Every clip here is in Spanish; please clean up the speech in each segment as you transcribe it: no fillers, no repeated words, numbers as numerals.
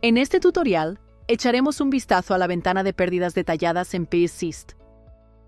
En este tutorial, echaremos un vistazo a la ventana de pérdidas detalladas en PVSYST.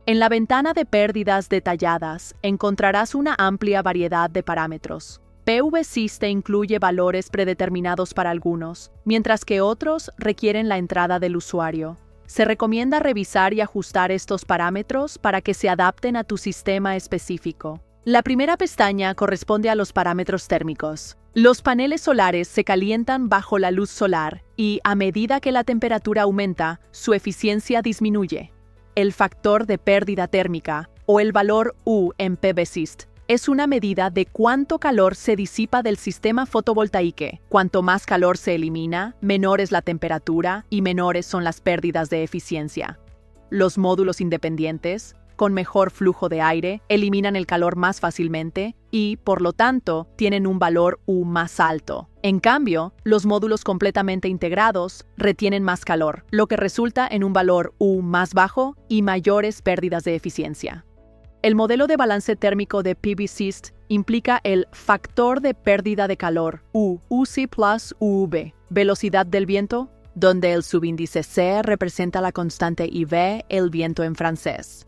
En la ventana de pérdidas detalladas encontrarás una amplia variedad de parámetros. PVSYST incluye valores predeterminados para algunos, mientras que otros requieren la entrada del usuario. Se recomienda revisar y ajustar estos parámetros para que se adapten a tu sistema específico. La primera pestaña corresponde a los parámetros térmicos. Los paneles solares se calientan bajo la luz solar y, a medida que la temperatura aumenta, su eficiencia disminuye. El factor de pérdida térmica, o el valor U en PVSYST, es una medida de cuánto calor se disipa del sistema fotovoltaico. Cuanto más calor se elimina, menor es la temperatura y menores son las pérdidas de eficiencia. Los módulos independientes, con mejor flujo de aire, eliminan el calor más fácilmente y, por lo tanto, tienen un valor U más alto. En cambio, los módulos completamente integrados retienen más calor, lo que resulta en un valor U más bajo y mayores pérdidas de eficiencia. El modelo de balance térmico de PVSYST implica el factor de pérdida de calor, U, UC plus UV, velocidad del viento, donde el subíndice C representa la constante y V, el viento en francés.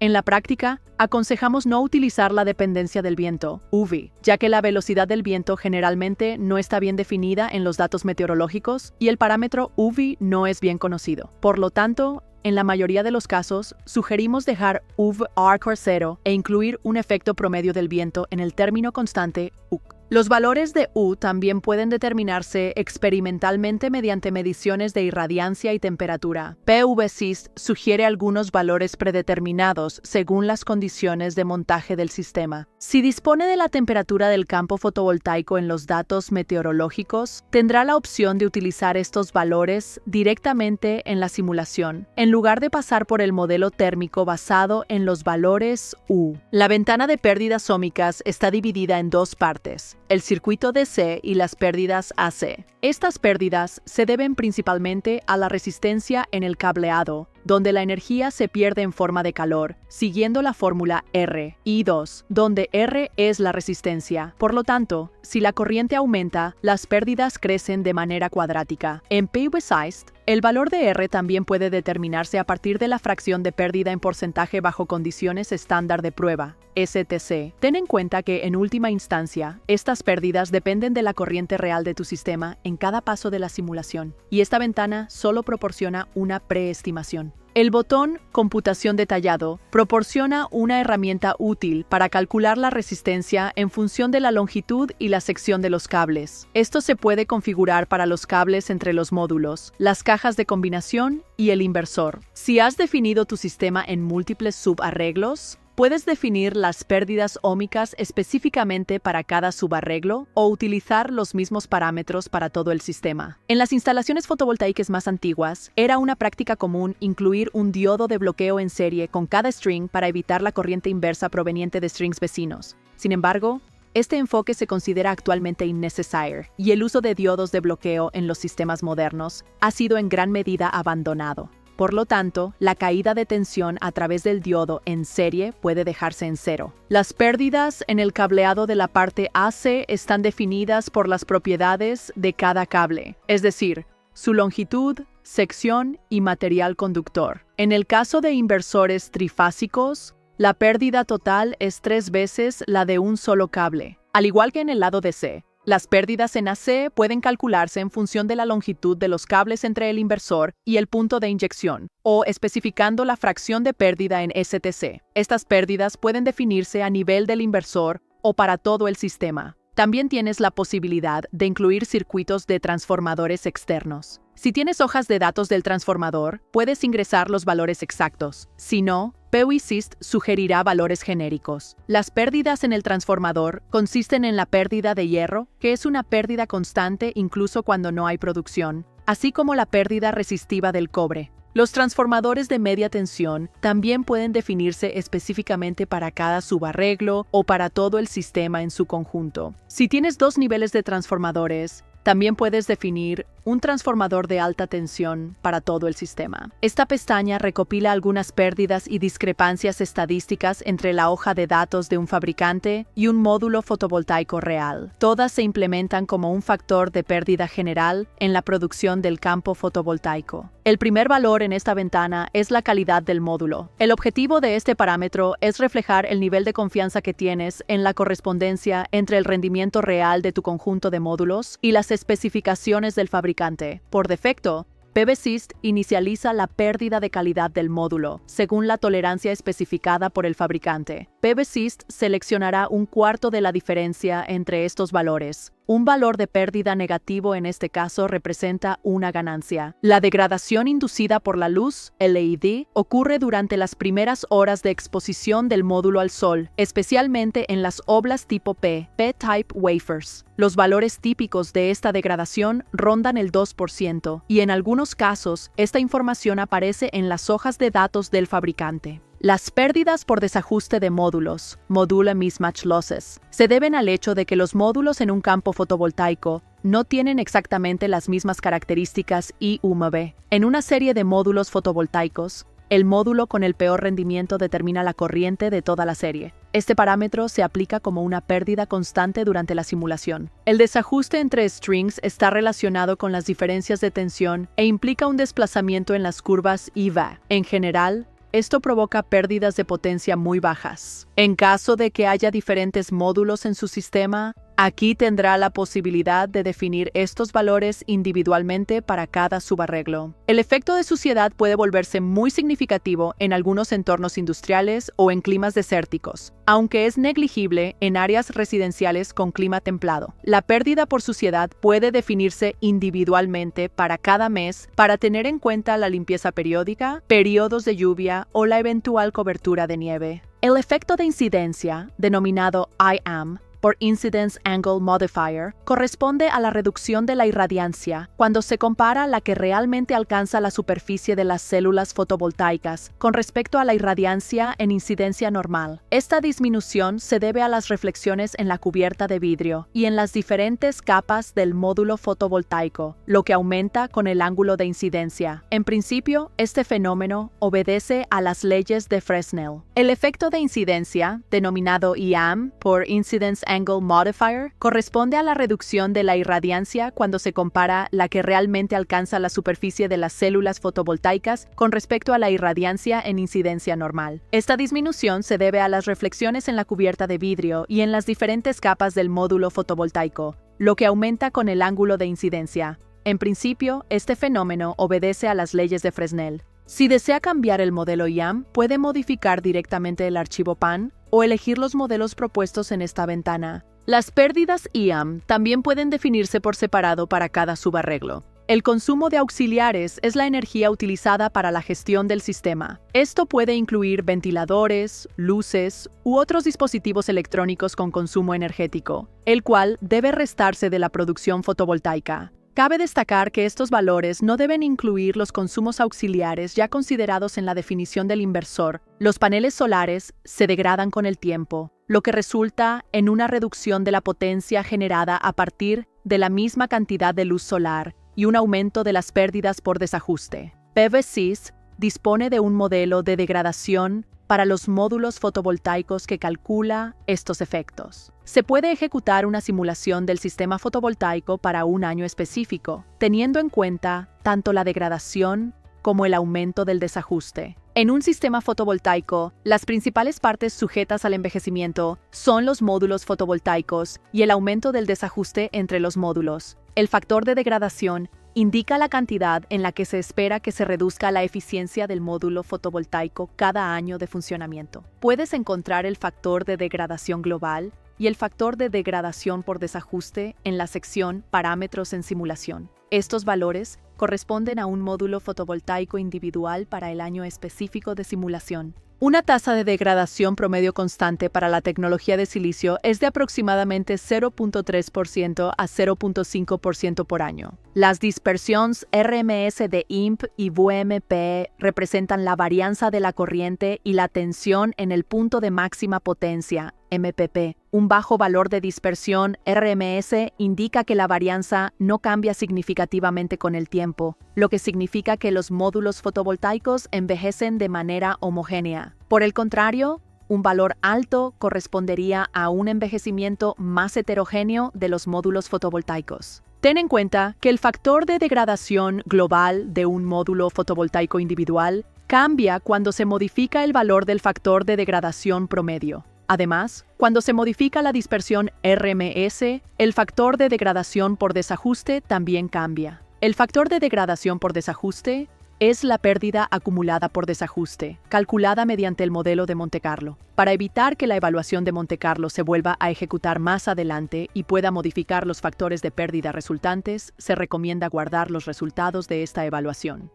En la práctica, aconsejamos no utilizar la dependencia del viento, UV, ya que la velocidad del viento generalmente no está bien definida en los datos meteorológicos y el parámetro UV no es bien conocido. Por lo tanto, en la mayoría de los casos, sugerimos dejar UV por 0 e incluir un efecto promedio del viento en el término constante UC. Los valores de U también pueden determinarse experimentalmente mediante mediciones de irradiancia y temperatura. PVSYST sugiere algunos valores predeterminados según las condiciones de montaje del sistema. Si dispone de la temperatura del campo fotovoltaico en los datos meteorológicos, tendrá la opción de utilizar estos valores directamente en la simulación, en lugar de pasar por el modelo térmico basado en los valores U. La ventana de pérdidas óhmicas está dividida en dos partes: el circuito DC y las pérdidas AC. Estas pérdidas se deben principalmente a la resistencia en el cableado, donde la energía se pierde en forma de calor, siguiendo la fórmula R, I2, donde R es la resistencia. Por lo tanto, si la corriente aumenta, las pérdidas crecen de manera cuadrática. En PVSYST, el valor de R también puede determinarse a partir de la fracción de pérdida en porcentaje bajo condiciones estándar de prueba, STC. Ten en cuenta que, en última instancia, estas pérdidas dependen de la corriente real de tu sistema en cada paso de la simulación, y esta ventana solo proporciona una preestimación. El botón Computación detallado proporciona una herramienta útil para calcular la resistencia en función de la longitud y la sección de los cables. Esto se puede configurar para los cables entre los módulos, las cajas de combinación y el inversor. Si has definido tu sistema en múltiples subarreglos, puedes definir las pérdidas óhmicas específicamente para cada subarreglo o utilizar los mismos parámetros para todo el sistema. En las instalaciones fotovoltaicas más antiguas, era una práctica común incluir un diodo de bloqueo en serie con cada string para evitar la corriente inversa proveniente de strings vecinos. Sin embargo, este enfoque se considera actualmente innecesario y el uso de diodos de bloqueo en los sistemas modernos ha sido en gran medida abandonado. Por lo tanto, la caída de tensión a través del diodo en serie puede dejarse en cero. Las pérdidas en el cableado de la parte AC están definidas por las propiedades de cada cable, es decir, su longitud, sección y material conductor. En el caso de inversores trifásicos, la pérdida total es 3 veces la de un solo cable. Al igual que en el lado DC, las pérdidas en AC pueden calcularse en función de la longitud de los cables entre el inversor y el punto de inyección, o especificando la fracción de pérdida en STC. Estas pérdidas pueden definirse a nivel del inversor o para todo el sistema. También tienes la posibilidad de incluir circuitos de transformadores externos. Si tienes hojas de datos del transformador, puedes ingresar los valores exactos. Si no, PVSYST sugerirá valores genéricos. Las pérdidas en el transformador consisten en la pérdida de hierro, que es una pérdida constante incluso cuando no hay producción, así como la pérdida resistiva del cobre. Los transformadores de media tensión también pueden definirse específicamente para cada subarreglo o para todo el sistema en su conjunto. Si tienes 2 niveles de transformadores, también puedes definir un transformador de alta tensión para todo el sistema. Esta pestaña recopila algunas pérdidas y discrepancias estadísticas entre la hoja de datos de un fabricante y un módulo fotovoltaico real. Todas se implementan como un factor de pérdida general en la producción del campo fotovoltaico. El primer valor en esta ventana es la calidad del módulo. El objetivo de este parámetro es reflejar el nivel de confianza que tienes en la correspondencia entre el rendimiento real de tu conjunto de módulos y las especificaciones del fabricante. Por defecto, PVsyst inicializa la pérdida de calidad del módulo, según la tolerancia especificada por el fabricante. PVsyst seleccionará un cuarto de la diferencia entre estos valores. Un valor de pérdida negativo en este caso representa una ganancia. La degradación inducida por la luz, LED, ocurre durante las primeras horas de exposición del módulo al sol, especialmente en las oblas tipo P-type wafers. Los valores típicos de esta degradación rondan el 2%, y en algunos casos, esta información aparece en las hojas de datos del fabricante. Las pérdidas por desajuste de módulos, Modular Mismatch Losses, se deben al hecho de que los módulos en un campo fotovoltaico no tienen exactamente las mismas características IUMB. En una serie de módulos fotovoltaicos, el módulo con el peor rendimiento determina la corriente de toda la serie. Este parámetro se aplica como una pérdida constante durante la simulación. El desajuste entre strings está relacionado con las diferencias de tensión e implica un desplazamiento en las curvas IVA. En general, esto provoca pérdidas de potencia muy bajas. En caso de que haya diferentes módulos en su sistema, aquí tendrá la posibilidad de definir estos valores individualmente para cada subarreglo. El efecto de suciedad puede volverse muy significativo en algunos entornos industriales o en climas desérticos, aunque es negligible en áreas residenciales con clima templado. La pérdida por suciedad puede definirse individualmente para cada mes para tener en cuenta la limpieza periódica, periodos de lluvia o la eventual cobertura de nieve. El efecto de incidencia, denominado IAM, por Incidence Angle Modifier, corresponde a la reducción de la irradiancia cuando se compara la que realmente alcanza la superficie de las células fotovoltaicas con respecto a la irradiancia en incidencia normal. Esta disminución se debe a las reflexiones en la cubierta de vidrio y en las diferentes capas del módulo fotovoltaico, lo que aumenta con el ángulo de incidencia. En principio, este fenómeno obedece a las leyes de Fresnel. El efecto de incidencia, denominado IAM por Incidence Angle Modifier, corresponde a la reducción de la irradiancia cuando se compara la que realmente alcanza la superficie de las células fotovoltaicas con respecto a la irradiancia en incidencia normal. Esta disminución se debe a las reflexiones en la cubierta de vidrio y en las diferentes capas del módulo fotovoltaico, lo que aumenta con el ángulo de incidencia. En principio, este fenómeno obedece a las leyes de Fresnel. Si desea cambiar el modelo IAM, puede modificar directamente el archivo PAN o elegir los modelos propuestos en esta ventana. Las pérdidas IAM también pueden definirse por separado para cada subarreglo. El consumo de auxiliares es la energía utilizada para la gestión del sistema. Esto puede incluir ventiladores, luces u otros dispositivos electrónicos con consumo energético, el cual debe restarse de la producción fotovoltaica. Cabe destacar que estos valores no deben incluir los consumos auxiliares ya considerados en la definición del inversor. Los paneles solares se degradan con el tiempo, lo que resulta en una reducción de la potencia generada a partir de la misma cantidad de luz solar y un aumento de las pérdidas por desajuste. PVsyst dispone de un modelo de degradación para los módulos fotovoltaicos que calcula estos efectos. Se puede ejecutar una simulación del sistema fotovoltaico para un año específico, teniendo en cuenta tanto la degradación como el aumento del desajuste. En un sistema fotovoltaico, las principales partes sujetas al envejecimiento son los módulos fotovoltaicos y el aumento del desajuste entre los módulos. El factor de degradación indica la cantidad en la que se espera que se reduzca la eficiencia del módulo fotovoltaico cada año de funcionamiento. Puedes encontrar el factor de degradación global y el factor de degradación por desajuste en la sección Parámetros en simulación. Estos valores corresponden a un módulo fotovoltaico individual para el año específico de simulación. Una tasa de degradación promedio constante para la tecnología de silicio es de aproximadamente 0.3% a 0.5% por año. Las dispersiones RMS de IMP y VMP representan la varianza de la corriente y la tensión en el punto de máxima potencia, MPP, Un bajo valor de dispersión RMS indica que la varianza no cambia significativamente con el tiempo, lo que significa que los módulos fotovoltaicos envejecen de manera homogénea. Por el contrario, un valor alto correspondería a un envejecimiento más heterogéneo de los módulos fotovoltaicos. Ten en cuenta que el factor de degradación global de un módulo fotovoltaico individual cambia cuando se modifica el valor del factor de degradación promedio. Además, cuando se modifica la dispersión RMS, el factor de degradación por desajuste también cambia. El factor de degradación por desajuste es la pérdida acumulada por desajuste, calculada mediante el modelo de Monte Carlo. Para evitar que la evaluación de Monte Carlo se vuelva a ejecutar más adelante y pueda modificar los factores de pérdida resultantes, se recomienda guardar los resultados de esta evaluación.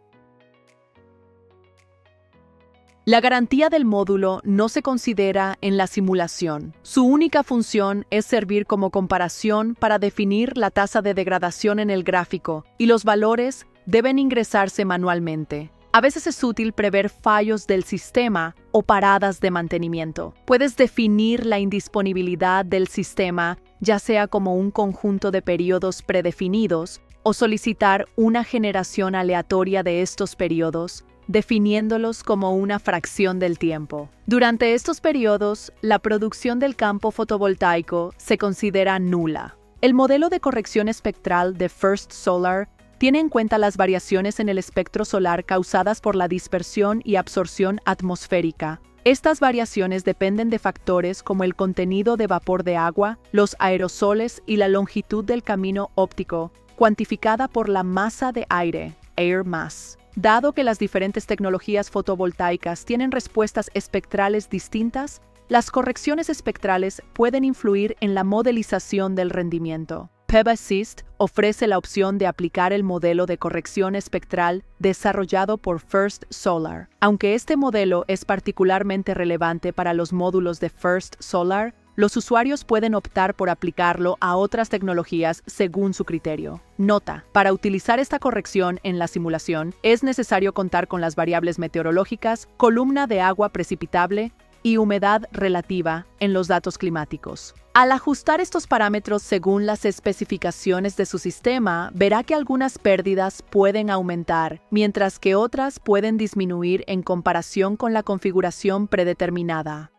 La garantía del módulo no se considera en la simulación. Su única función es servir como comparación para definir la tasa de degradación en el gráfico, y los valores deben ingresarse manualmente. A veces es útil prever fallos del sistema o paradas de mantenimiento. Puedes definir la indisponibilidad del sistema, ya sea como un conjunto de periodos predefinidos, o solicitar una generación aleatoria de estos periodos, definiéndolos como una fracción del tiempo. Durante estos periodos, la producción del campo fotovoltaico se considera nula. El modelo de corrección espectral de First Solar tiene en cuenta las variaciones en el espectro solar causadas por la dispersión y absorción atmosférica. Estas variaciones dependen de factores como el contenido de vapor de agua, los aerosoles y la longitud del camino óptico, cuantificada por la masa de aire, air mass. Dado que las diferentes tecnologías fotovoltaicas tienen respuestas espectrales distintas, las correcciones espectrales pueden influir en la modelización del rendimiento. PEBASYST ofrece la opción de aplicar el modelo de corrección espectral desarrollado por First Solar. Aunque este modelo es particularmente relevante para los módulos de First Solar, los usuarios pueden optar por aplicarlo a otras tecnologías según su criterio. Nota: para utilizar esta corrección en la simulación, es necesario contar con las variables meteorológicas, columna de agua precipitable y humedad relativa en los datos climáticos. Al ajustar estos parámetros según las especificaciones de su sistema, verá que algunas pérdidas pueden aumentar, mientras que otras pueden disminuir en comparación con la configuración predeterminada.